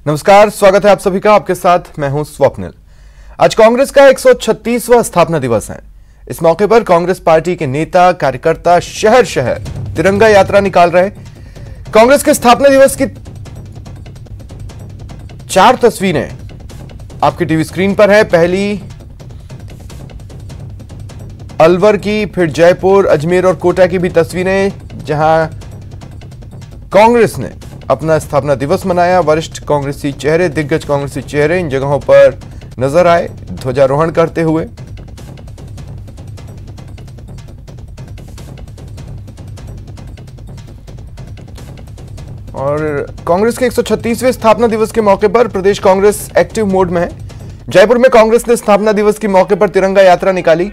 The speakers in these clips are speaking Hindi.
नमस्कार, स्वागत है आप सभी का। आपके साथ मैं हूं स्वप्निल। आज कांग्रेस का 136वां स्थापना दिवस है। इस मौके पर कांग्रेस पार्टी के नेता कार्यकर्ता शहर शहर तिरंगा यात्रा निकाल रहे। कांग्रेस के स्थापना दिवस की 4 तस्वीरें आपकी टीवी स्क्रीन पर है। पहली अलवर की, फिर जयपुर, अजमेर और कोटा की भी तस्वीरें, जहां कांग्रेस ने अपना स्थापना दिवस मनाया। वरिष्ठ कांग्रेसी चेहरे, दिग्गज कांग्रेसी चेहरे इन जगहों पर नजर आए ध्वजारोहण करते हुए। और कांग्रेस के 136वें स्थापना दिवस के मौके पर प्रदेश कांग्रेस एक्टिव मोड में है। जयपुर में कांग्रेस ने स्थापना दिवस के मौके पर तिरंगा यात्रा निकाली।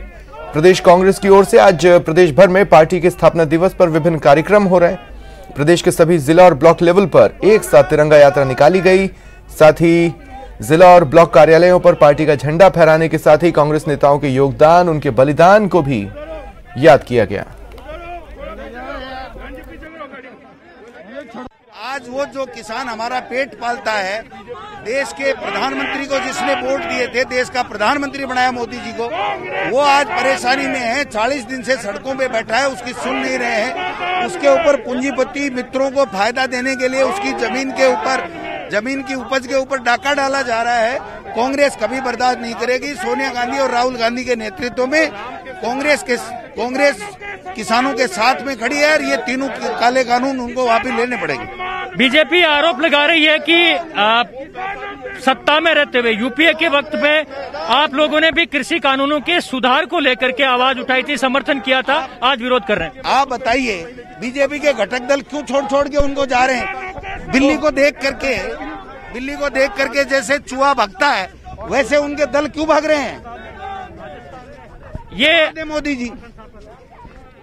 प्रदेश कांग्रेस की ओर से आज प्रदेश भर में पार्टी के स्थापना दिवस पर विभिन्न कार्यक्रम हो रहे हैं। प्रदेश के सभी जिला और ब्लॉक लेवल पर एक साथ तिरंगा यात्रा निकाली गई। साथ ही जिला और ब्लॉक कार्यालयों पर पार्टी का झंडा फहराने के साथ ही कांग्रेस नेताओं के योगदान, उनके बलिदान को भी याद किया गया। आज वो जो किसान हमारा पेट पालता है, देश के प्रधानमंत्री को जिसने वोट दिए थे, देश का प्रधानमंत्री बनाया मोदी जी को, वो आज परेशानी में है। 40 दिन से सड़कों पे बैठा है, उसकी सुन नहीं रहे हैं। उसके ऊपर पूंजीपति मित्रों को फायदा देने के लिए उसकी जमीन के ऊपर, जमीन की उपज के ऊपर डाका डाला जा रहा है। कांग्रेस कभी बर्दाश्त नहीं करेगी। सोनिया गांधी और राहुल गांधी के नेतृत्व में कांग्रेस किसानों के साथ में खड़ी है और ये तीनों काले कानून उनको वापस लेने पड़ेंगे। बीजेपी आरोप लगा रही है कि सत्ता में रहते हुए यूपीए के वक्त में आप लोगों ने भी कृषि कानूनों के सुधार को लेकर के आवाज उठाई थी, समर्थन किया था, आज विरोध कर रहे हैं। आप बताइए, बीजेपी के घटक दल क्यों छोड़ के उनको जा रहे हैं? बिल्ली को देख करके जैसे चूहा भागता है, वैसे उनके दल क्यों भाग रहे हैं? ये मोदी जी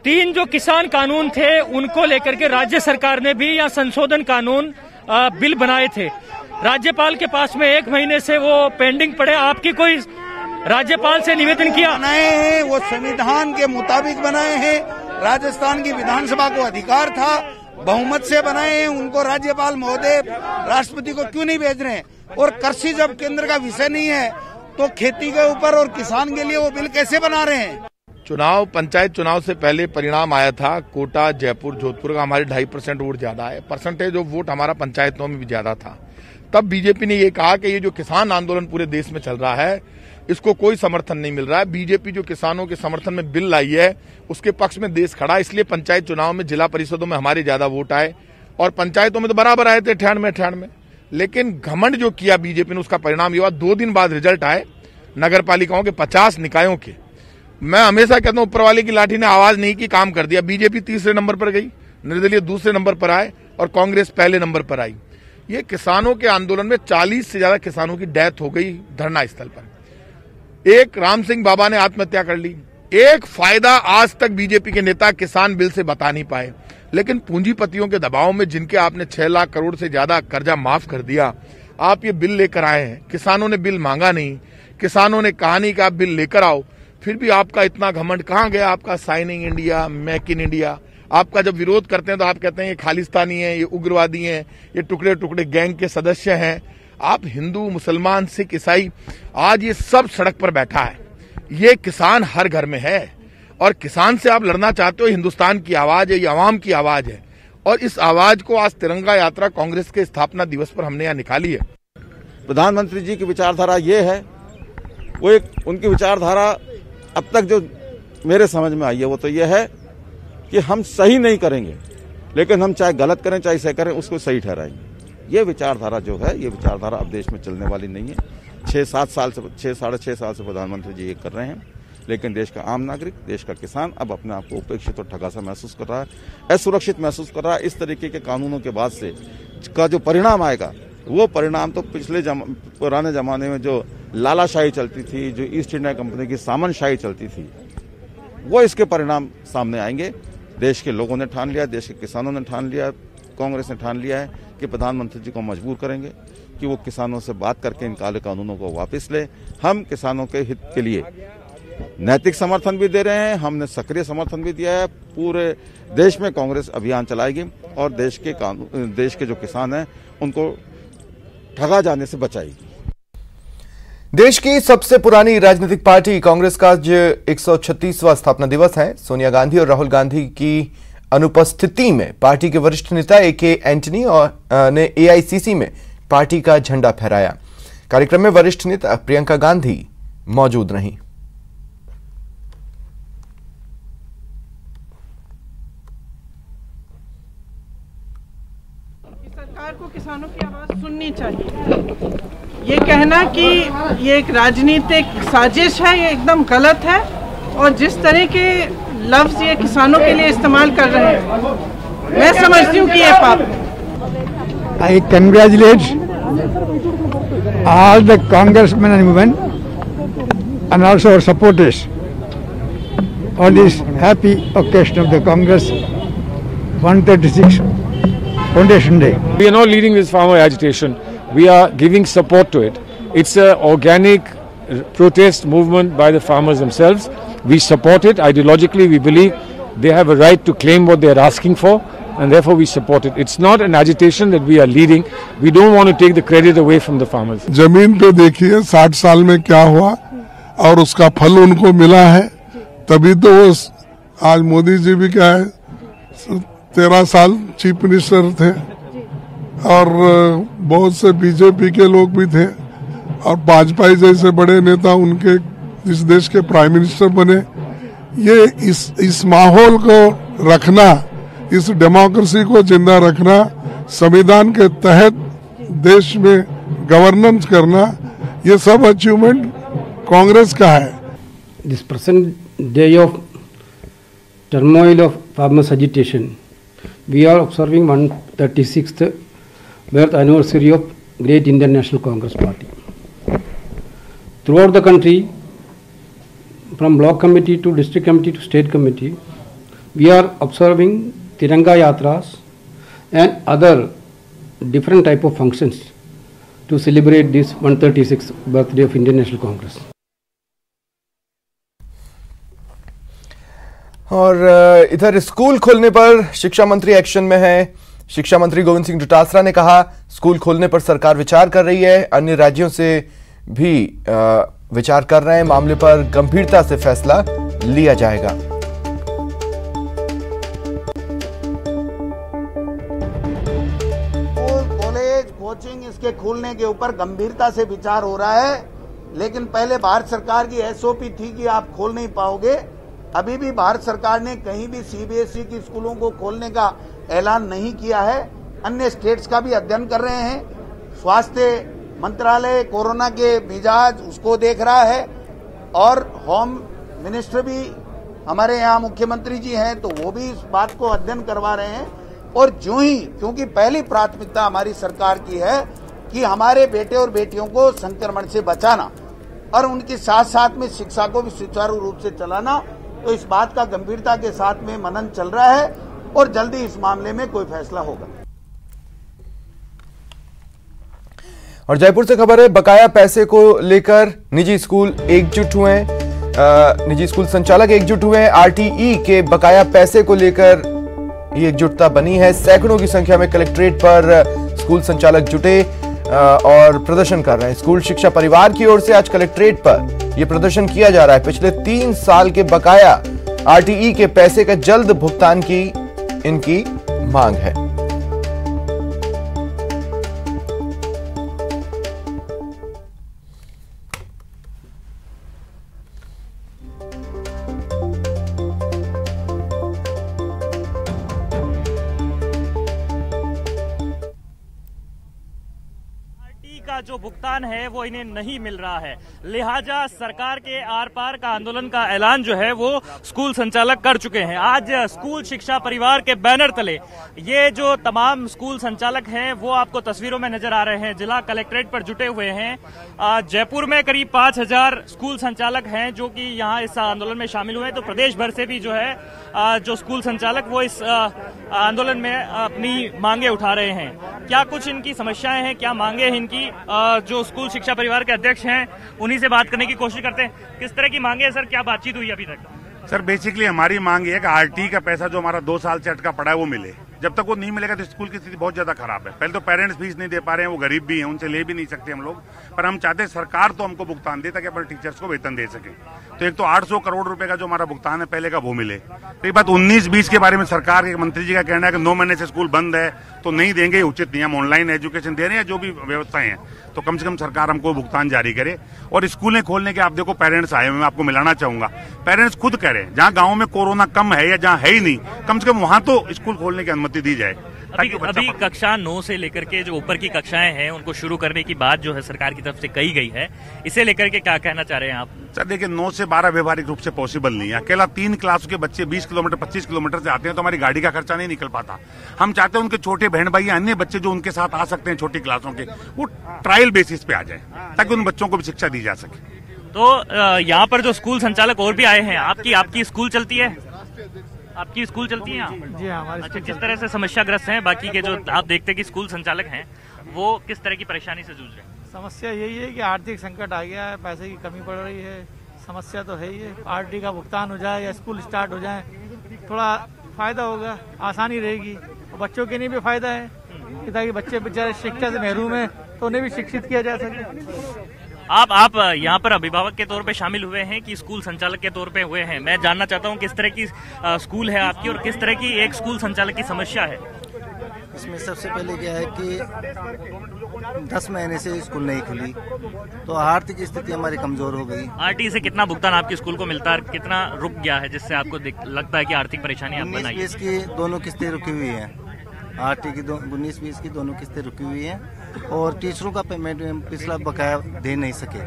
3 जो किसान कानून थे उनको लेकर के राज्य सरकार ने भी या संशोधन कानून बिल बनाए थे। राज्यपाल के पास में 1 महीने से वो पेंडिंग पड़े। आपकी कोई राज्यपाल से निवेदन किया? बनाए हैं, वो संविधान के मुताबिक बनाए हैं। राजस्थान की विधानसभा को अधिकार था, बहुमत से बनाए हैं। उनको राज्यपाल महोदय राष्ट्रपति को क्यों नहीं भेज रहे हैं? और कृषि जब केंद्र का विषय नहीं है तो खेती के ऊपर और किसान के लिए वो बिल कैसे बना रहे हैं? पंचायत चुनाव से पहले परिणाम आया था। कोटा, जयपुर, जोधपुर का हमारे 2.5% वोट ज्यादा है। परसेंटेज ऑफ वोट हमारा पंचायतों में भी ज्यादा था। तब बीजेपी ने ये कहा कि ये जो किसान आंदोलन पूरे देश में चल रहा है, इसको कोई समर्थन नहीं मिल रहा है। बीजेपी जो किसानों के समर्थन में बिल लाई है, उसके पक्ष में देश खड़ा। इसलिए पंचायत चुनाव में, जिला परिषदों में हमारे ज्यादा वोट आए और पंचायतों में तो बराबर आए थे 98। लेकिन घमंड जो किया बीजेपी ने, उसका परिणाम ये हुआ। 2 दिन बाद रिजल्ट आए नगर पालिकाओं के 50 निकायों के। मैं हमेशा कहता हूं, ऊपर वाले की लाठी ने आवाज नहीं की, काम कर दिया। बीजेपी तीसरे नंबर पर गई, निर्दलीय दूसरे नंबर पर आए और कांग्रेस पहले नंबर पर आई। ये किसानों के आंदोलन में 40 से ज्यादा किसानों की डेथ हो गई धरना स्थल पर। एक राम सिंह बाबा ने आत्महत्या कर ली। एक फायदा आज तक बीजेपी के नेता किसान बिल से बता नहीं पाए। लेकिन पूंजीपतियों के दबाव में, जिनके आपने 6 लाख करोड़ से ज्यादा कर्जा माफ कर दिया, आप ये बिल लेकर आए हैं। किसानों ने बिल मांगा नहीं, किसानों ने कहा नहीं कि आप बिल लेकर आओ। फिर भी आपका इतना घमंड कहां गया? आपका signing India, make in India. आपका जब विरोध करते हैं तो आप कहते हैं ये खालिस्तानी है, ये उग्रवादी हैं, ये टुकड़े टुकड़े गैंग के सदस्य हैं। आप हिंदू, मुसलमान, सिख, ईसाई, आज ये सब सड़क पर बैठा है। ये किसान हर घर में है और किसान से आप लड़ना चाहते हो। हिंदुस्तान की आवाज है, ये अवाम की आवाज है और इस आवाज को आज तिरंगा यात्रा कांग्रेस के स्थापना दिवस पर हमने यहाँ निकाली है। प्रधानमंत्री जी की विचारधारा ये है, वो एक उनकी विचारधारा अब तक जो मेरे समझ में आई है वो तो ये है कि हम सही नहीं करेंगे, लेकिन हम चाहे गलत करें चाहे सही करें, उसको सही ठहराएंगे। ये विचारधारा जो है, ये विचारधारा अब देश में चलने वाली नहीं है। 6-7 साल से, 6-6.5 साल से प्रधानमंत्री जी ये कर रहे हैं, लेकिन देश का आम नागरिक, देश का किसान अब अपने आप को उपेक्षित और ठगा सा महसूस कर रहा है, असुरक्षित महसूस कर रहा है। इस तरीके के कानूनों के बाद से का जो परिणाम आएगा, वो परिणाम तो पुराने जमाने में जो लालाशाही चलती थी, जो ईस्ट इंडिया कंपनी की सामनशाही चलती थी, वो इसके परिणाम सामने आएंगे। देश के लोगों ने ठान लिया, देश के किसानों ने ठान लिया, कांग्रेस ने ठान लिया है कि प्रधानमंत्री जी को मजबूर करेंगे कि वो किसानों से बात करके इन काले कानूनों को वापस ले। हम किसानों के हित के लिए नैतिक समर्थन भी दे रहे हैं, हमने सक्रिय समर्थन भी दिया है। पूरे देश में कांग्रेस अभियान चलाएगी और देश के जो किसान हैं उनको ठगा जाने से बचाएगी। देश की सबसे पुरानी राजनीतिक पार्टी कांग्रेस का आज 136वां स्थापना दिवस है। सोनिया गांधी और राहुल गांधी की अनुपस्थिति में पार्टी के वरिष्ठ नेता ए.के. एंटनी ने एआईसीसी में पार्टी का झंडा फहराया। कार्यक्रम में वरिष्ठ नेता प्रियंका गांधी मौजूद रहीं। सरकार को किसानों की आवाज सुननी चाहिए। ये कहना कि ये एक राजनीतिक साजिश है, ये एकदम गलत है। और जिस तरह के लफ्ज ये किसानों के लिए इस्तेमाल कर रहे हैं, मैं समझती हूँ कि ये पाप है। I congratulate all the congressmen and women and also our supporters on this happy occasion of the Congress 136 Foundation Day. We are not leading this farmer agitation. We are giving support to it. It's an organic protest movement by the farmers themselves. We support it. Ideologically, we believe they have a right to claim what they are asking for, and therefore we support it. It's not an agitation that we are leading. We don't want to take the credit away from the farmers. जमीन पे देखिए 60 साल में क्या हुआ और उसका फल उनको मिला है, तभी तो वो आज मोदी जी भी क्या है 13 साल चीफ मिनिस्टर थे और बहुत से बीजेपी के लोग भी थे और वाजपेयी जैसे बड़े नेता उनके इस देश के प्राइम मिनिस्टर बने। ये इस माहौल को रखना, इस डेमोक्रेसी को जिंदा रखना, संविधान के तहत देश में गवर्नेंस करना, ये सब अचीवमेंट कांग्रेस का है। This present day of turmoil of farmers' agitation, we are observing 136th birth anniversary of Great Indian National Congress Party. Throughout the country, from block committee to district committee to state committee, we are observing Tiranga Yatras and other different type of functions to celebrate this 136th birthday of Indian National Congress. और इधर स्कूल खोलने पर शिक्षा मंत्री एक्शन में है। शिक्षा मंत्री गोविंद सिंह डोटासरा ने कहा स्कूल खोलने पर सरकार विचार कर रही है, अन्य राज्यों से भी विचार कर रहे हैं, मामले पर गंभीरता से फैसला लिया जाएगा। स्कूल, कॉलेज, कोचिंग इसके खोलने के ऊपर गंभीरता से विचार हो रहा है, लेकिन पहले भारत सरकार की एसओपी थी कि आप खोल नहीं पाओगे। अभी भी भारत सरकार ने कहीं भी सीबीएसई की स्कूलों को खोलने का ऐलान नहीं किया है। अन्य स्टेट्स का भी अध्ययन कर रहे हैं। स्वास्थ्य मंत्रालय कोरोना के मिजाज उसको देख रहा है और होम मिनिस्टर भी हमारे यहाँ मुख्यमंत्री जी हैं तो वो भी इस बात को अध्ययन करवा रहे हैं। और क्योंकि पहली प्राथमिकता हमारी सरकार की है कि हमारे बेटे और बेटियों को संक्रमण से बचाना और उनके साथ साथ में शिक्षा को भी सुचारू रूप से चलाना, तो इस बात का गंभीरता के साथ में मनन चल रहा है और जल्दी इस मामले में कोई फैसला होगा। और जयपुर से खबर है, बकाया पैसे को लेकर निजी स्कूल एकजुट हुए हैं। निजी स्कूल संचालक एकजुट हुए हैं। आरटीई के बकाया पैसे को लेकर ये एकजुटता बनी है। सैकड़ों की संख्या में कलेक्ट्रेट पर स्कूल संचालक जुटे और प्रदर्शन कर रहे हैं। स्कूल शिक्षा परिवार की ओर से आज कलेक्ट्रेट पर यह प्रदर्शन किया जा रहा है। पिछले 3 साल के बकाया आरटीई के पैसे का जल्द भुगतान की इनकी मांग है। का जो भुगतान है वो इन्हें नहीं मिल रहा है, लिहाजा सरकार के आर पार का आंदोलन का ऐलान जो है वो स्कूल संचालक कर चुके हैं। आज स्कूल शिक्षा परिवार के बैनर तले ये जो तमाम स्कूल संचालक हैं वो आपको तस्वीरों में नजर आ रहे हैं। जिला कलेक्ट्रेट पर जुटे हुए हैं। जयपुर में करीब 5000 स्कूल संचालक हैं जो कि यहाँ इस आंदोलन में शामिल हुए हैं। तो प्रदेश भर से भी जो है जो स्कूल संचालक वो इस आंदोलन में अपनी मांगे उठा रहे हैं। क्या कुछ इनकी समस्याएं हैं, क्या मांगे हैं इनकी, जो स्कूल शिक्षा परिवार के अध्यक्ष हैं उन्हीं से बात करने की कोशिश करते हैं। किस तरह की मांगे है सर, क्या बातचीत हुई अभी तक? सर बेसिकली हमारी मांग ये है कि आरटी का पैसा जो हमारा 2 साल से अटका पड़ा है वो मिले। जब तक वो नहीं मिलेगा तो स्कूल की स्थिति बहुत ज्यादा खराब है। पहले तो पेरेंट्स फीस नहीं दे पा रहे हैं, वो गरीब भी हैं, उनसे ले भी नहीं सकते हम लोग, पर हम चाहते हैं सरकार तो हमको भुगतान दे ताकि अपने टीचर्स को वेतन दे सके। तो एक तो 800 करोड़ रुपए का जो हमारा भुगतान है पहले का वो मिले। तो बात 19-20 के बारे में सरकार के मंत्री जी का कहना है कि 9 महीने से स्कूल बंद है तो नहीं देंगे, उचित नहीं। हम ऑनलाइन एजुकेशन दे रहे हैं, जो भी व्यवस्थाएं हैं, तो कम से कम सरकार हमको भुगतान जारी करे। और स्कूलें खोलने के आप देखो पेरेंट्स आए हुए, मैं आपको मिलाना चाहूंगा, पेरेंट्स खुद करें, जहां गांव में कोरोना कम है या जहां है ही नहीं, कम से कम वहां तो स्कूल खोलने की अनुमति दी जाए। अभी कक्षा 9 से लेकर के जो ऊपर की कक्षाएं हैं उनको शुरू करने की बात जो है सरकार की तरफ से कही गई है, इसे लेकर के क्या कहना चाह रहे हैं आप? सर देखिए, 9 से 12 व्यवहारिक रूप से पॉसिबल नहीं है। अकेला 3 क्लास के बच्चे 20 किलोमीटर 25 किलोमीटर से आते हैं तो हमारी गाड़ी का खर्चा नहीं निकल पाता। हम चाहते हैं उनके छोटे बहन भाई अन्य बच्चे जो उनके साथ आ सकते हैं छोटी क्लासों के, वो ट्रायल बेसिस पे आ जाए ताकि उन बच्चों को भी शिक्षा दी जा सके। तो यहाँ पर जो स्कूल संचालक और भी आए हैं, आपकी स्कूल चलती है? आपकी स्कूल चलती है यहाँ? जी हाँ। अच्छा, किस तरह से समस्याग्रस्त हैं बाकी के जो आप देखते हैं कि स्कूल संचालक हैं, वो किस तरह की परेशानी से जूझ रहे हैं? समस्या यही है कि आर्थिक संकट आ गया है, पैसे की कमी पड़ रही है। समस्या तो है ही है, आरटी का भुगतान हो जाए या स्कूल स्टार्ट हो जाए, थोड़ा फायदा होगा, आसानी रहेगी, और बच्चों के लिए भी फायदा है ताकि बच्चे बेचारे शिक्षा से महरूम है तो उन्हें भी शिक्षित किया जा सके। आप यहाँ पर अभिभावक के तौर पे शामिल हुए हैं कि स्कूल संचालक के तौर पे हुए हैं? मैं जानना चाहता हूँ किस तरह की स्कूल है आपकी और किस तरह की एक स्कूल संचालक की समस्या है? इसमें सबसे पहले क्या है कि 10 महीने से स्कूल नहीं खुली तो आर्थिक स्थिति हमारी कमजोर हो गई। आरटी से कितना भुगतान आपके स्कूल को मिलता है, कितना रुक गया है जिससे आपको लगता है कि आर्थिक परेशानी आप बनाई? 19-20 की दोनों किस्तें रुकी हुई है, आरटी की 19-20 की दोनों किस्तें रुकी हुई हैं, और टीचरों का पेमेंट पिछला बकाया दे नहीं सके।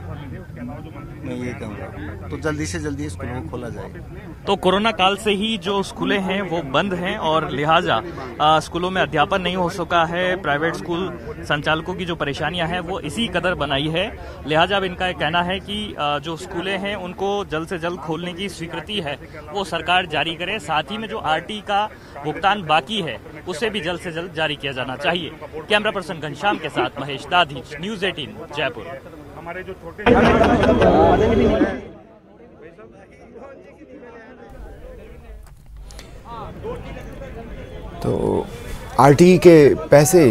मैं ये कहूँगा तो जल्दी से जल्दी स्कूल को खोला जाए। तो कोरोना काल से ही जो स्कूलें हैं वो बंद हैं और लिहाजा स्कूलों में अध्यापन नहीं हो सका है। प्राइवेट स्कूल संचालकों की जो परेशानियां हैं वो इसी कदर बनाई है। लिहाजा अब इनका कहना है कि जो स्कूलें हैं उनको जल्द से जल्द खोलने की स्वीकृति है वो सरकार जारी करे, साथ ही में जो आरटी का भुगतान बाकी है उसे भी जल्द से जल्द जारी किया जाना चाहिए। कैमरा पर्सन घनश्याम के साथ महेश दाधी, न्यूज़ 18 जयपुर। हमारे जो छोटे तो आरटी के पैसे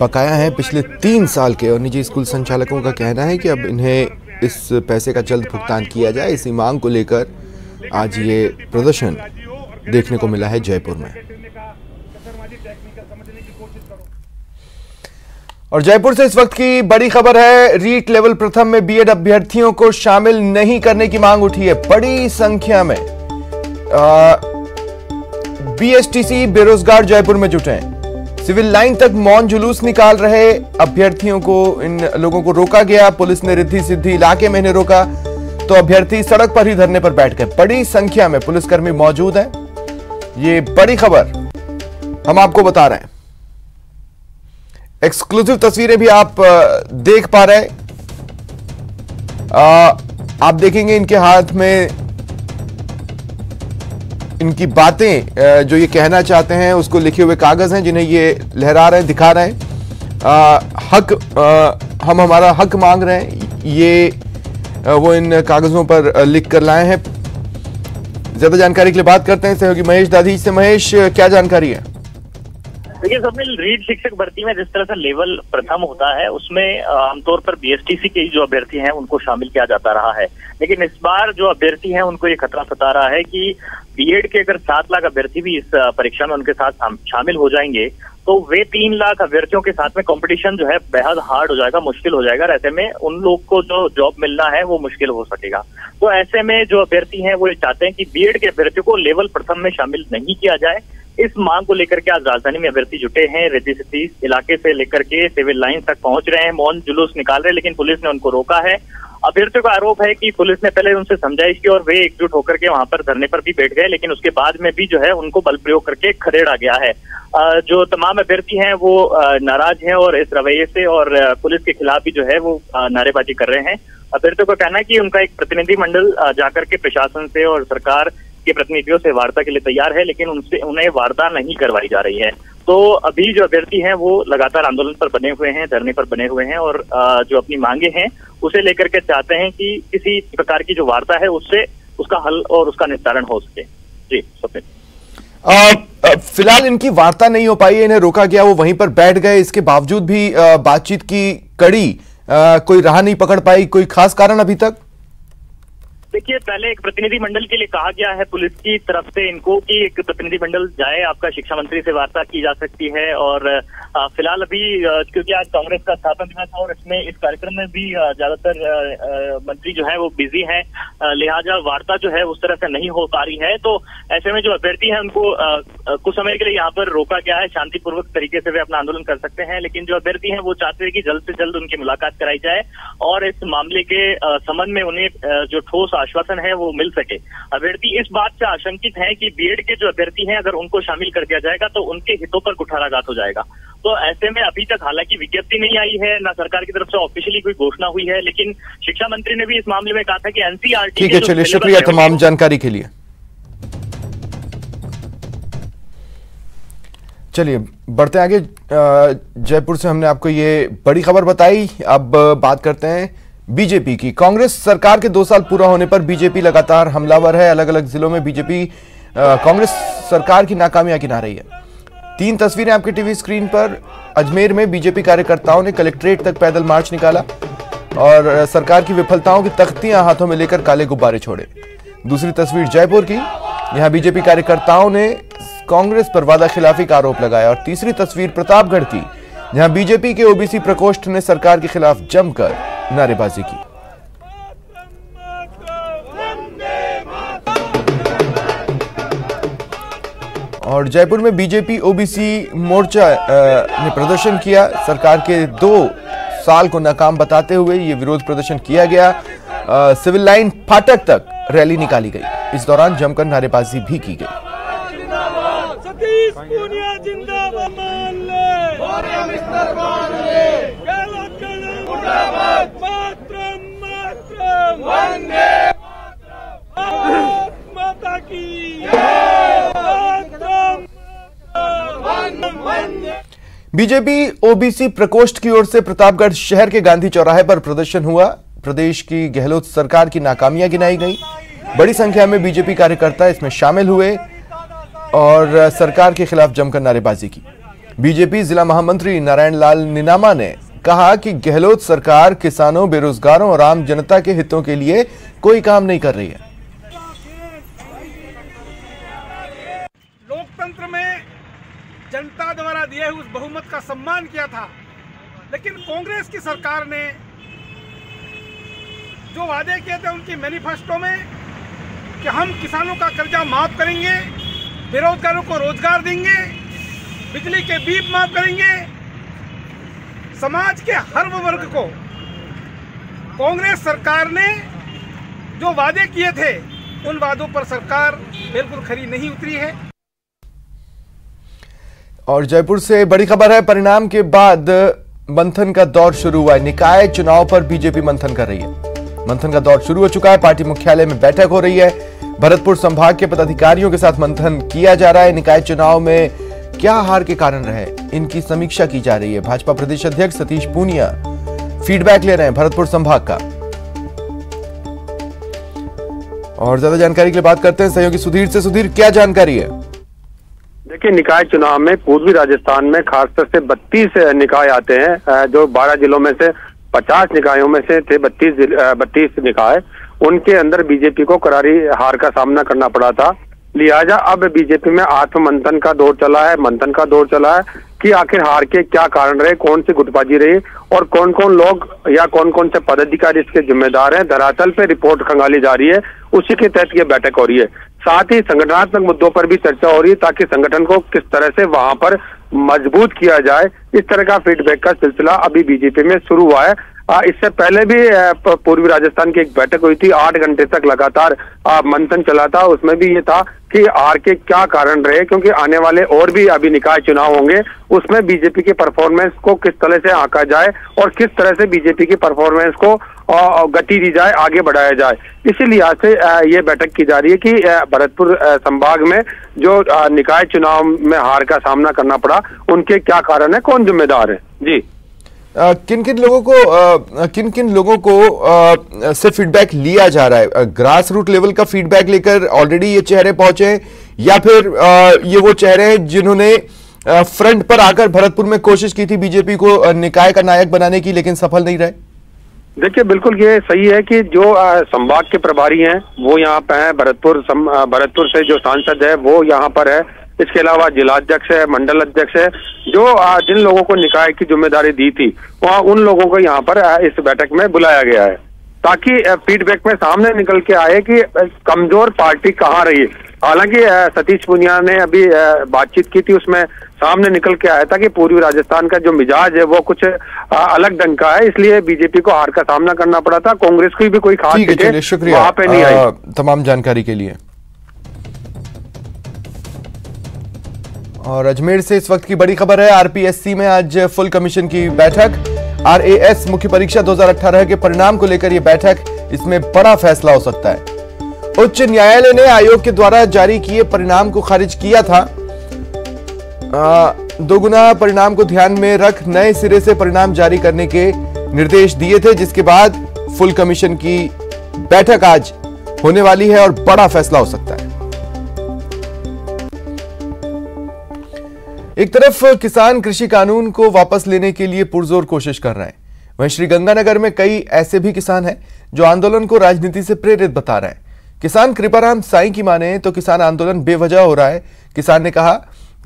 बकाया हैं पिछले 3 साल के, और निजी स्कूल संचालकों का कहना है कि अब इन्हें इस पैसे का जल्द भुगतान किया जाए। इसी मांग को लेकर आज ये प्रदर्शन देखने को मिला है जयपुर में। और जयपुर से इस वक्त की बड़ी खबर है, रीट लेवल प्रथम में बीएड अभ्यर्थियों को शामिल नहीं करने की मांग उठी है। बड़ी संख्या में बीएसटीसी बेरोजगार जयपुर में जुटे हैं। सिविल लाइन तक मौन जुलूस निकाल रहे अभ्यर्थियों को, इन लोगों को रोका गया। पुलिस ने रिद्धि सिद्धि इलाके में इन्हें रोका तो अभ्यर्थी सड़क पर ही धरने पर बैठ गए। बड़ी संख्या में पुलिसकर्मी मौजूद हैं। ये बड़ी खबर हम आपको बता रहे हैं। एक्सक्लूसिव तस्वीरें भी आप देख पा रहे हैं। आप देखेंगे इनके हाथ में इनकी बातें, जो ये कहना चाहते हैं उसको लिखे हुए कागज हैं जिन्हें ये लहरा रहे हैं, दिखा रहे हैं। हम हमारा हक मांग रहे हैं, ये वो इन कागजों पर लिख कर लाए हैं। ज्यादा जानकारी के लिए बात करते हैं सहयोगी महेश दाधी से। महेश, क्या जानकारी है? देखिए स्वप्निल, रीट शिक्षक भर्ती में जिस तरह से लेवल प्रथम होता है उसमें आमतौर पर बीएसटीसी के जो अभ्यर्थी हैं उनको शामिल किया जाता रहा है, लेकिन इस बार जो अभ्यर्थी हैं उनको ये खतरा सता रहा है कि बीएड के अगर 7 लाख अभ्यर्थी भी इस परीक्षा में उनके साथ शामिल हो जाएंगे तो वे 3 लाख अभ्यर्थियों के साथ में कंपटीशन जो है बेहद हार्ड हो जाएगा, मुश्किल हो जाएगा। ऐसे में उन लोग को जो जॉब मिलना है वो मुश्किल हो सकेगा। तो ऐसे में जो अभ्यर्थी हैं वो ये चाहते हैं कि बीएड के अभ्यर्थियों को लेवल प्रथम में शामिल नहीं किया जाए। इस मांग को लेकर के आज राजधानी में अभ्यर्थी जुटे हैं। रिद्धि सिद्धि इलाके से लेकर के सिविल लाइन तक पहुंच रहे हैं, मौन जुलूस निकाल रहे हैं, लेकिन पुलिस ने उनको रोका है। अभ्यर्थियों का आरोप है कि पुलिस ने पहले उनसे समझाइश की और वे एकजुट होकर के वहां पर धरने पर भी बैठ गए, लेकिन उसके बाद में भी जो है उनको बल प्रयोग करके खदेड़ा गया है। जो तमाम अभ्यर्थी हैं वो नाराज हैं और इस रवैये से और पुलिस के खिलाफ भी जो है वो नारेबाजी कर रहे हैं। अभ्यर्थियों का कहना है कि उनका एक प्रतिनिधि मंडल जाकर के प्रशासन से और सरकार के प्रतिनिधियों से वार्ता के लिए तैयार है, लेकिन उन्हें वार्ता नहीं करवाई जा रही है। तो अभी जो अभ्यर्थी हैं वो लगातार आंदोलन पर बने हुए हैं, धरने पर बने हुए हैं और जो अपनी मांगे हैं उसे लेकर के चाहते हैं कि किसी प्रकार की जो वार्ता है उससे उसका हल और उसका निस्तारण हो सके। जी स्वप्निल। फिलहाल इनकी वार्ता नहीं हो पाई है, इन्हें रोका गया, वो वहीं पर बैठ गए। इसके बावजूद भी बातचीत की कड़ी कोई राह नहीं पकड़ पाई। कोई खास कारण अभी तक? देखिए, पहले एक प्रतिनिधि मंडल के लिए कहा गया है पुलिस की तरफ से इनको कि एक प्रतिनिधि मंडल जाए, आपका शिक्षा मंत्री से वार्ता की जा सकती है। और फिलहाल अभी क्योंकि आज कांग्रेस का स्थापना दिवस है और इसमें इस कार्यक्रम में भी ज्यादातर मंत्री जो है वो बिजी हैं, लिहाजा वार्ता जो है उस तरह से नहीं हो पा रही है। तो ऐसे में जो अभ्यर्थी हैं उनको कुछ समय के लिए यहाँ पर रोका गया है। शांतिपूर्वक तरीके से वे अपना आंदोलन कर सकते हैं, लेकिन जो अभ्यर्थी हैं वो चाहते हैं कि जल्द से जल्द उनकी मुलाकात कराई जाए और इस मामले के संबंध में उन्हें जो ठोस आश्वासन है वो मिल सके। अभ्यर्थी इस बात से आशंकित हैं कि बीएड के जो अभ्यर्थी हैं अगर उनको शामिल कर दिया जाएगा तो उनके हितों पर कुठाराघात हो जाएगा। तो ऐसे में अभी तक हालांकि विज्ञप्ति नहीं आई है, ना सरकार की तरफ से ऑफिशियली कोई घोषणा हुई है, लेकिन शिक्षा मंत्री ने भी इस मामले में कहा था कि एनसीईआरटी। ठीक है, चलिए, शुक्रिया तमाम जानकारी के लिए। चलिए बढ़ते आगे। जयपुर से हमने आपको ये बड़ी खबर बताई। अब बात करते हैं बीजेपी की। कांग्रेस सरकार के 2 साल पूरा होने पर बीजेपी लगातार हमलावर है। अलग अलग जिलों में बीजेपी कांग्रेस सरकार की नाकामियां गिना रही है। 3 तस्वीरें आपके टीवी स्क्रीन पर। अजमेर में बीजेपी कार्यकर्ताओं ने कलेक्ट्रेट तक पैदल मार्च निकाला और सरकार की विफलताओं की तख्तियां हाथों में लेकर काले गुब्बारे छोड़े। दूसरी तस्वीर जयपुर की, यहां बीजेपी कार्यकर्ताओं ने कांग्रेस पर वादा खिलाफी का आरोप लगाया। और तीसरी तस्वीर प्रतापगढ़ की, जहां बीजेपी के ओबीसी प्रकोष्ठ ने सरकार के खिलाफ जमकर नारेबाजी की। और जयपुर में बीजेपी ओबीसी मोर्चा ने प्रदर्शन किया। सरकार के 2 साल को नाकाम बताते हुए ये विरोध प्रदर्शन किया गया। सिविल लाइन फाटक तक रैली निकाली गई। इस दौरान जमकर नारेबाजी भी की गई। बीजेपी ओबीसी प्रकोष्ठ की ओर से प्रतापगढ़ शहर के गांधी चौराहे पर प्रदर्शन हुआ। प्रदेश की गहलोत सरकार की नाकामियां गिनाई गई। बड़ी संख्या में बीजेपी कार्यकर्ता इसमें शामिल हुए और सरकार के खिलाफ जमकर नारेबाजी की। बीजेपी जिला महामंत्री नारायण लाल निनामा ने कहा कि गहलोत सरकार किसानों, बेरोजगारों और आम जनता के हितों के लिए कोई काम नहीं कर रही है। लोकतंत्र में जनता द्वारा दिए हुए उस बहुमत का सम्मान किया था, लेकिन कांग्रेस की सरकार ने जो वादे किए थे उनकी मैनिफेस्टो में कि हम किसानों का कर्जा माफ करेंगे, बेरोजगारों को रोजगार देंगे, बिजली के बिल माफ करेंगे, समाज के हर वर्ग को कांग्रेस सरकार ने जो वादे किए थे उन वादों पर सरकार बिल्कुल खरी नहीं उतरी है। और जयपुर से बड़ी खबर है। परिणाम के बाद मंथन का दौर शुरू हुआ है। निकाय चुनाव पर बीजेपी मंथन कर रही है। मंथन का दौर शुरू हो चुका है। पार्टी मुख्यालय में बैठक हो रही है। भरतपुर संभाग के पदाधिकारियों के साथ मंथन किया जा रहा है। निकाय चुनाव में क्या हार के कारण रहे, इनकी समीक्षा की जा रही है। भाजपा प्रदेश अध्यक्ष सतीश पूनिया फीडबैक ले रहे हैं भरतपुर संभाग का। और ज्यादा जानकारी के लिए बात करते हैं सहयोगी सुधीर से। सुधीर, क्या जानकारी है? देखिए, निकाय चुनाव में पूर्वी राजस्थान में खासतौर से 32 निकाय आते हैं। जो 12 जिलों में से 50 निकायों में से थे 32 निकाय, उनके अंदर बीजेपी को करारी हार का सामना करना पड़ा था। लिहाजा अब बीजेपी में आत्ममंथन का दौर चला है, मंथन का दौर चला है कि आखिर हार के क्या कारण रहे, कौन सी गुटबाजी रही और कौन कौन लोग या कौन कौन से पदाधिकारी इसके जिम्मेदार हैं। धरातल पे रिपोर्ट खंगाली जा रही है, उसी के तहत ये बैठक हो रही है। साथ ही संगठनात्मक मुद्दों पर भी चर्चा हो रही है ताकि संगठन को किस तरह से वहां पर मजबूत किया जाए। इस तरह का फीडबैक का सिलसिला अभी बीजेपी में शुरू हुआ है। इससे पहले भी पूर्वी राजस्थान की एक बैठक हुई थी, 8 घंटे तक लगातार मंथन चला था। उसमें भी ये था कि हार के क्या कारण रहे, क्योंकि आने वाले और भी अभी निकाय चुनाव होंगे, उसमें बीजेपी की परफॉर्मेंस को किस तरह से आंका जाए और किस तरह से बीजेपी की परफॉर्मेंस को गति दी जाए, आगे बढ़ाया जाए। इसी लिहाज से ये बैठक की जा रही है कि भरतपुर संभाग में जो निकाय चुनाव में हार का सामना करना पड़ा, उनके क्या कारण है, कौन जिम्मेदार है। जी किन किन लोगों को से फीडबैक लिया जा रहा है? ग्रास रूट लेवल का फीडबैक लेकर ऑलरेडी ये चेहरे पहुंचे हैं या फिर ये वो चेहरे हैं जिन्होंने फ्रंट पर आकर भरतपुर में कोशिश की थी बीजेपी को निकाय का नायक बनाने की, लेकिन सफल नहीं रहे? देखिए, बिल्कुल ये सही है कि जो संभाग के प्रभारी हैं वो यहाँ पे हैं। भरतपुर से जो सांसद है वो यहाँ पर है। इसके अलावा जिलाध्यक्ष है, मंडल अध्यक्ष है, जो जिन लोगों को निकाय की जिम्मेदारी दी थी वहाँ उन लोगों को यहाँ पर इस बैठक में बुलाया गया है, ताकि फीडबैक में सामने निकल के आए कि कमजोर पार्टी कहाँ रही है। हालांकि सतीश पूनिया ने अभी बातचीत की थी, उसमें सामने निकल के आया था कि पूर्वी राजस्थान का जो मिजाज है वो कुछ अलग ढंग का है, इसलिए बीजेपी को हार का सामना करना पड़ा था। कांग्रेस की भी कोई खास सीटें वहां पे नहीं आई। तमाम जानकारी के लिए। और अजमेर से इस वक्त की बड़ी खबर है, आरपीएससी में आज फुल कमीशन की बैठक। आरएएस मुख्य परीक्षा 2018 के परिणाम को लेकर यह बैठक, इसमें बड़ा फैसला हो सकता है। उच्च न्यायालय ने आयोग के द्वारा जारी किए परिणाम को खारिज किया था। दोगुना परिणाम को ध्यान में रख नए सिरे से परिणाम जारी करने के निर्देश दिए थे, जिसके बाद फुल कमीशन की बैठक आज होने वाली है और बड़ा फैसला हो सकता है। एक तरफ किसान कृषि कानून को वापस लेने के लिए पुरजोर कोशिश कर रहे हैं, वहीं श्रीगंगानगर में कई ऐसे भी किसान हैं जो आंदोलन को राजनीति से प्रेरित बता रहे हैं। किसान कृपाराम साई की माने तो किसान आंदोलन बेवजह हो रहा है। किसान ने कहा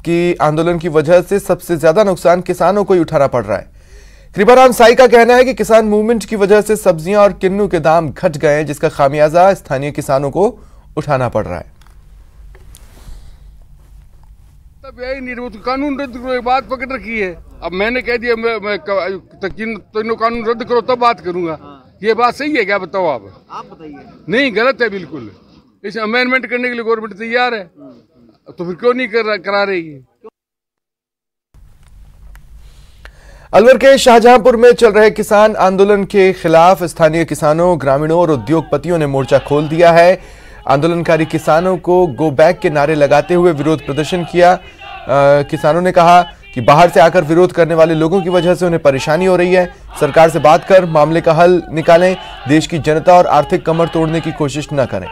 कि आंदोलन की वजह से सबसे ज्यादा नुकसान किसानों को ही उठाना पड़ रहा है। कृपाराम साई का कहना है कि किसान मूवमेंट की वजह से सब्जियां और किन्नू के दाम घट गए हैं, जिसका खामियाजा स्थानीय किसानों को उठाना पड़ रहा है। तब यही नहीं, कानून रद्द करो बात पकड़ रखी है। अब मैंने कह दिया मैं तीनों कानून रद्द करो तब बात करूंगा। ये बात सही है क्या? बताओ आप बताइए। नहीं, गलत है बिल्कुल। इसे अमेंडमेंट करने के लिए गवर्नमेंट तैयार है, तो फिर क्यों नहीं करा रही है? अलवर के शाहजहांपुर में चल रहे किसान आंदोलन के खिलाफ स्थानीय किसानों, ग्रामीणों और उद्योगपतियों ने मोर्चा खोल दिया है। आंदोलनकारी किसानों को गो बैक के नारे लगाते हुए विरोध प्रदर्शन किया। किसानों ने कहा कि बाहर से आकर विरोध करने वाले लोगों की वजह से उन्हें परेशानी हो रही है। सरकार से बात कर मामले का हल निकालें, देश की जनता और आर्थिक कमर तोड़ने की कोशिश न करें।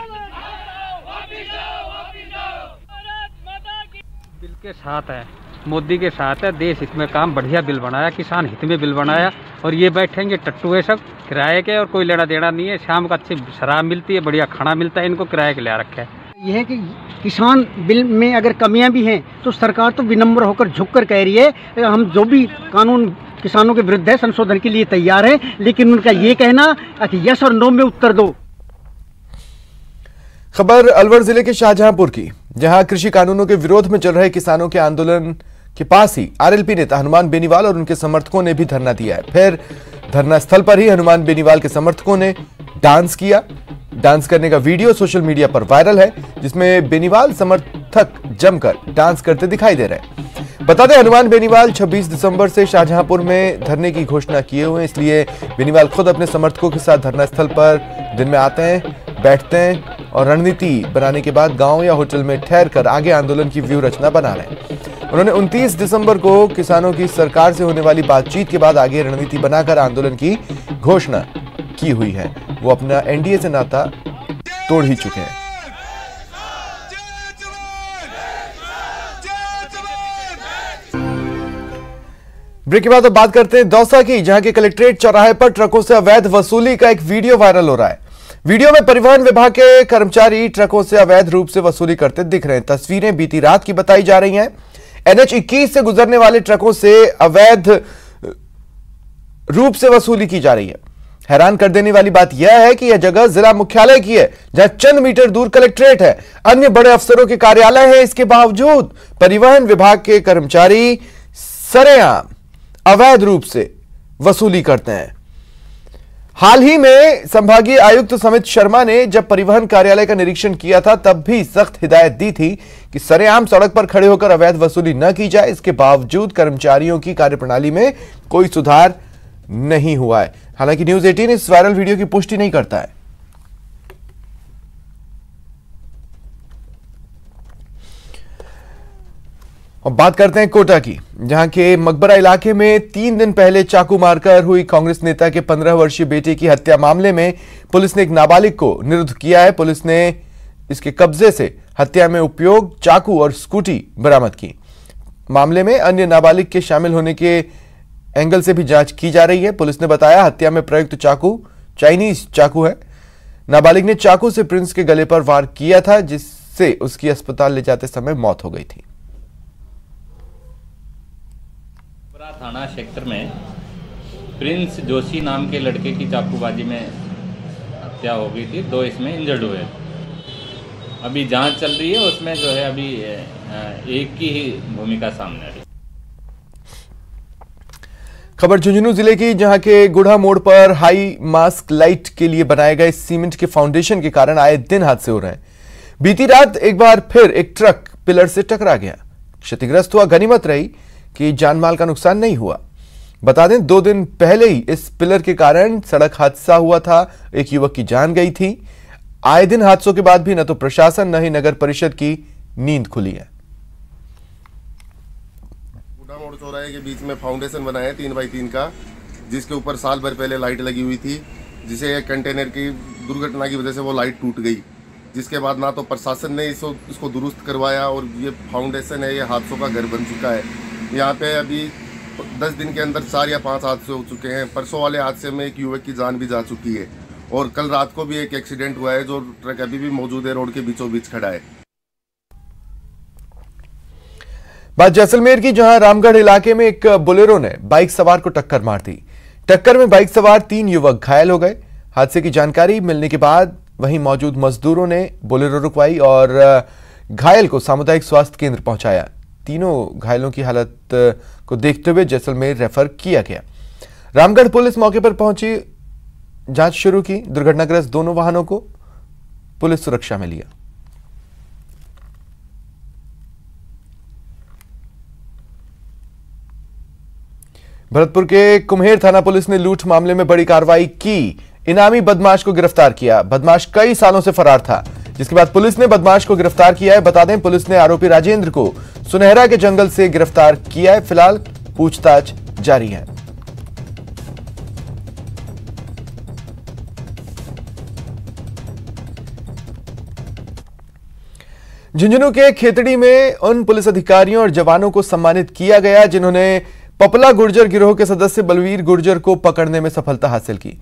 बिल के साथ है, मोदी के साथ है, देश हित में काम बढ़िया बिल बनाया, किसान हित में बिल बनाया। और ये बैठेंगे टट्टू है सब किराए के, और कोई लेना देना नहीं है। शाम को अच्छी शराब मिलती है, बढ़िया खाना मिलता है, इनको किराए के ले रखा है। यह है कि किसान बिल में अगर कमियां भी हैं तो सरकार तो विनम्र होकर झुककर कह रही है हम जो भी कानून किसानों के विरुद्ध है संशोधन के लिए तैयार है, लेकिन उनका ये कहना कि यस और नो में उत्तर दो। खबर अलवर जिले के शाहजहांपुर की, जहां कृषि कानूनों के विरोध में चल रहे किसानों के आंदोलन के पास ही आरएलपी नेता हनुमान बेनीवाल और उनके समर्थकों ने भी धरना दिया है। फिर धरना स्थल पर ही हनुमान बेनीवाल के समर्थकों ने डांस किया। डांस करने का वीडियो सोशल मीडिया पर वायरल है, जिसमें बेनीवाल समर्थक जमकर डांस करते दिखाई दे रहे हैं। बता दें, हनुमान बेनीवाल 26 दिसंबर से शाहजहांपुर में धरने की घोषणा किए हुए हैं, इसलिए बेनीवाल खुद अपने समर्थकों के साथ धरना स्थल पर दिन में आते हैं, बैठते हैं और रणनीति बनाने के बाद गांव या होटल में ठहर कर आगे आंदोलन की व्यूह रचना बना रहे हैं। उन्होंने 29 दिसंबर को किसानों की सरकार से होने वाली बातचीत के बाद आगे रणनीति बनाकर आंदोलन की घोषणा की हुई है। वो अपना एनडीए से नाता तोड़ ही चुके हैं। ब्रेक के बाद अब बात करते हैं दौसा की, जहां के कलेक्ट्रेट चौराहे पर ट्रकों से अवैध वसूली का एक वीडियो वायरल हो रहा है। वीडियो में परिवहन विभाग के कर्मचारी ट्रकों से अवैध रूप से वसूली करते दिख रहे हैं। तस्वीरें बीती रात की बताई जा रही हैं। NH 21 से गुजरने वाले ट्रकों से अवैध रूप से वसूली की जा रही है। हैरान कर देने वाली बात यह है कि यह जगह जिला मुख्यालय की है, जहां चंद मीटर दूर कलेक्ट्रेट है, अन्य बड़े अफसरों के कार्यालय है। इसके बावजूद परिवहन विभाग के कर्मचारी सरेआम अवैध रूप से वसूली करते हैं। हाल ही में संभागीय आयुक्त समित शर्मा ने जब परिवहन कार्यालय का निरीक्षण किया था, तब भी सख्त हिदायत दी थी कि सरेआम सड़क पर खड़े होकर अवैध वसूली न की जाए। इसके बावजूद कर्मचारियों की कार्यप्रणाली में कोई सुधार नहीं हुआ है। हालांकि न्यूज 18 इस वायरल वीडियो की पुष्टि नहीं करता है। और बात करते हैं कोटा की, जहां के मकबरा इलाके में 3 दिन पहले चाकू मारकर हुई कांग्रेस नेता के 15 वर्षीय बेटे की हत्या मामले में पुलिस ने एक नाबालिग को निरुद्ध किया है। पुलिस ने इसके कब्जे से हत्या में उपयोग चाकू और स्कूटी बरामद की। मामले में अन्य नाबालिग के शामिल होने के एंगल से भी जांच की जा रही है। पुलिस ने बताया हत्या में प्रयुक्त चाकू चाइनीज चाकू है। नाबालिग ने चाकू से प्रिंस के गले पर वार किया था, जिससे उसकी अस्पताल ले जाते समय मौत हो गई थी। थाना क्षेत्र में प्रिंस जोशी नाम के लड़के की चाकूबाजी में हत्या हो गई थी। 2 इसमें इंजर्ड हुए। अभी जांच चल रही है, उसमें जो है अभी एक की ही भूमिका सामने आ रही है। खबर झुंझुनू जिले की, जहां के गुढ़ा मोड़ पर हाई मास्क लाइट के लिए बनाए गए सीमेंट के फाउंडेशन के कारण आए दिन हादसे हो रहे हैं। बीती रात एक बार फिर एक ट्रक पिलर से टकरा गया, क्षतिग्रस्त हुआ। गनीमत रही कि जानमाल का नुकसान नहीं हुआ। बता दें 2 दिन पहले ही इस पिलर के कारण सड़क हादसा हुआ था, एक युवक की जान गई थी। आए दिन हादसों के बाद भी न तो प्रशासन न ही नगर परिषद की नींद खुली है। गुढ़ा मोड़ चौराहे के बीच में फाउंडेशन बना है 3x3 का, जिसके ऊपर साल भर पहले लाइट लगी हुई थी, जिसे एक कंटेनर की दुर्घटना की वजह से वो लाइट टूट गई, जिसके बाद ना तो प्रशासन ने इसको दुरुस्त करवाया और ये फाउंडेशन है, ये हादसों का घर बन चुका है। यहाँ पे अभी 10 दिन के अंदर 4 या 5 हादसे हो चुके हैं। परसों वाले हादसे में एक युवक की जान भी जा चुकी है और कल रात को भी एक एक्सीडेंट हुआ है, जो ट्रक अभी भी मौजूद है, रोड के बीचों बीच खड़ा है। बात जैसलमेर की, जहां रामगढ़ इलाके में एक बोलेरो ने बाइक सवार को टक्कर मार दी। टक्कर में बाइक सवार 3 युवक घायल हो गए। हादसे की जानकारी मिलने के बाद वहीं मौजूद मजदूरों ने बोलेरो रुकवाई और घायल को सामुदायिक स्वास्थ्य केंद्र पहुंचाया। तीनों घायलों की हालत को देखते हुए जैसलमेर रेफर किया गया। रामगढ़ पुलिस मौके पर पहुंची, जांच शुरू की। दुर्घटनाग्रस्त दोनों वाहनों को पुलिस सुरक्षा में लिया। भरतपुर के कुम्हेर थाना पुलिस ने लूट मामले में बड़ी कार्रवाई की। इनामी बदमाश को गिरफ्तार किया। बदमाश कई सालों से फरार था, जिसके बाद पुलिस ने बदमाश को गिरफ्तार किया है। बता दें पुलिस ने आरोपी राजेंद्र को सुनहरा के जंगल से गिरफ्तार किया है। फिलहाल पूछताछ जारी है। झुंझुनू के खेतड़ी में उन पुलिस अधिकारियों और जवानों को सम्मानित किया गया जिन्होंने पपला गुर्जर गिरोह के सदस्य बलवीर गुर्जर को पकड़ने में सफलता हासिल की।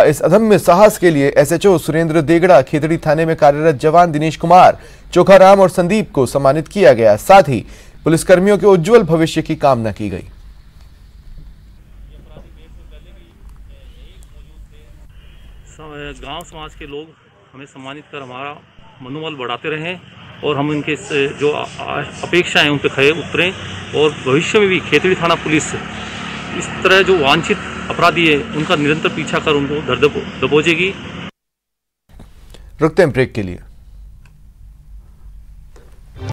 इस अदम्य साहस के लिए एसएचओ सुरेंद्र देगड़ा, खेतड़ी थाने में कार्यरत जवान दिनेश कुमार, चोखाराम और संदीप को सम्मानित किया गया। साथ ही पुलिसकर्मियों के उज्जवल भविष्य की कामना की गई। गांव समाज के लोग हमें सम्मानित कर हमारा मनोबल बढ़ाते रहें और हम इनके जो अपेक्षा है उन पर खरे उतरें और भविष्य में भी खेतड़ी थाना पुलिस इस तरह जो वांछित अपराधी है उनका निरंतर पीछा कर उनको दबोचेगी। रुकते हैं ब्रेक के लिए।